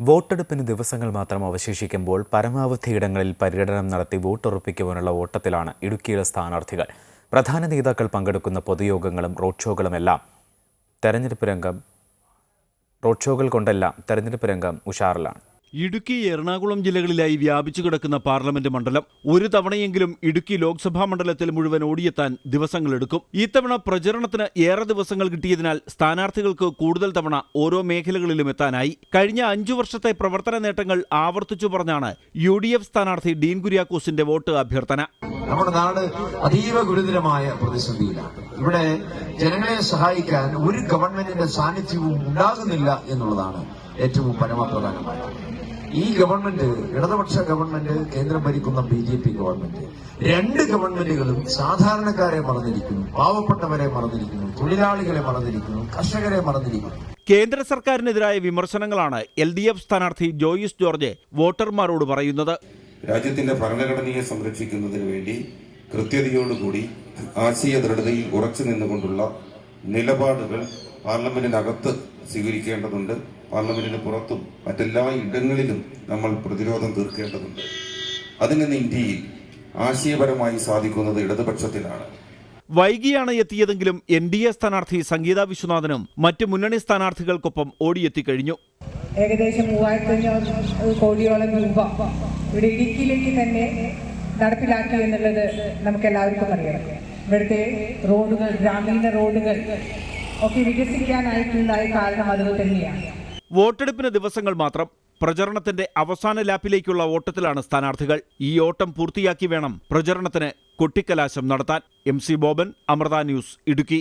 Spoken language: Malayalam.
വോട്ടെടുപ്പിന് ദിവസങ്ങൾ മാത്രം അവശേഷിക്കുമ്പോൾ പരമാവധി ഇടങ്ങളിൽ പര്യടനം നടത്തി വോട്ടുറപ്പിക്കുവാനുള്ള ഓട്ടത്തിലാണ് ഇടുക്കിയിലെ സ്ഥാനാർത്ഥികൾ. പ്രധാന നേതാക്കൾ പങ്കെടുക്കുന്ന പൊതുയോഗങ്ങളും റോഡ് ഷോകളുമെല്ലാം തെരഞ്ഞെടുപ്പ് രംഗം ഉഷാറിലാണ്. ഇടുക്കി, എറണാകുളം ജില്ലകളിലായി വ്യാപിച്ചു കിടക്കുന്ന പാർലമെന്റ് മണ്ഡലം ഒരു തവണയെങ്കിലും ഇടുക്കി ലോക്സഭാ മണ്ഡലത്തിൽ മുഴുവൻ ഓടിയെത്താൻ ദിവസങ്ങളെടുക്കും. ഇത്തവണ പ്രചരണത്തിന് ഏറെ ദിവസങ്ങൾ കിട്ടിയതിനാൽ സ്ഥാനാർത്ഥികൾക്ക് കൂടുതൽ തവണ ഓരോ മേഖലകളിലും എത്താനായി. കഴിഞ്ഞ 5 വർഷത്തെ പ്രവർത്തന നേട്ടങ്ങൾ ആവർത്തിച്ചു പറഞ്ഞാണ് UDF സ്ഥാനാർത്ഥി ഡീൻ കുര്യാക്കോസിന്റെ വോട്ട് അഭ്യർത്ഥന. നമ്മുടെ നാട് അതീവ ഗുരുതരമായ പ്രതിസന്ധിയിലാണ്. ഇവിടെ ജനങ്ങളെ സഹായിക്കാൻ ഒരു ഗവൺമെന്റിന്റെ സാന്നിധ്യവും ഉണ്ടാകുന്നില്ല എന്നുള്ളതാണ് ഏറ്റവും പരമപ്രധാനമായ. ഈ ഗവൺമെന്റ്, ഇടതുപക്ഷ ഗവൺമെന്റ്, കേന്ദ്രം ഭരിക്കുന്ന BJP ഗവൺമെന്റ്, 2 ഗവൺമെന്റുകളും സാധാരണക്കാരെ മറന്നിരിക്കുന്നു, പാവപ്പെട്ടവരെ മറന്നിരിക്കുന്നു, തൊഴിലാളികളെ മറന്നിരിക്കുന്നു, കർഷകരെ മറന്നിരിക്കുന്നു. കേന്ദ്ര സർക്കാരിനെതിരായ വിമർശനങ്ങളാണ് LDF സ്ഥാനാർത്ഥി ജോയിസ് ജോർജ് വോട്ടർമാരോട് പറയുന്നത്. രാജ്യത്തിന്റെ ഭരണഘടനയെ സംരക്ഷിക്കുന്നതിന് വേണ്ടി കൃത്യതയോടുകൂടി ആശയ ദൃഢതയിൽ ഉറച്ചു നിന്നുകൊണ്ടുള്ള നിലപാടുകൾ പാർലമെന്റിനകത്ത് സ്വീകരിക്കേണ്ടതുണ്ട്. പാർലമെന്റിന് പുറത്തും മറ്റെല്ലാ ഇടങ്ങളിലും നമ്മൾ പ്രതിരോധം തീർക്കേണ്ടതുണ്ട്. അതിന് ഇന്ത്യയിൽ ആശയപരമായി സാധിക്കുന്നത് ഇടതുപക്ഷത്തിലാണ്. വൈകിയാണ് എത്തിയതെങ്കിലും NDA സ്ഥാനാർത്ഥി സംഗീത വിശ്വനാഥനും മറ്റ് മുന്നണി സ്ഥാനാർത്ഥികൾക്കൊപ്പം ഓടിയെത്തിക്കഴിഞ്ഞു. ഏകദേശം 3500 കോടിയോളം രൂപ ഇവിടെ ഇടുക്കിയിലേക്ക് തന്നെ നടപ്പിലാക്കി എന്നുള്ളത് നമുക്ക് എല്ലാവർക്കും അറിയാം. ഇവിടുത്തെ റോഡുകൾ, ഗ്രാമീണ റോഡുകൾ ഒക്കെ വികസിക്കാനായിട്ടുണ്ടായ കാരണം അതുകൊണ്ട് തന്നെയാണ്. വോട്ടെടുപ്പിന് ദിവസങ്ങൾ മാത്രം. പ്രചരണത്തിന്റെ അവസാന ലാപ്പിലേക്കുള്ള ഓട്ടത്തിലാണ് സ്ഥാനാർത്ഥികൾ. ഈ ഓട്ടം പൂർത്തിയാക്കി വേണം പ്രചരണത്തിന് കൊട്ടിക്കലാശം നടത്താൻ. MC Boban, Amrita News, Idukki.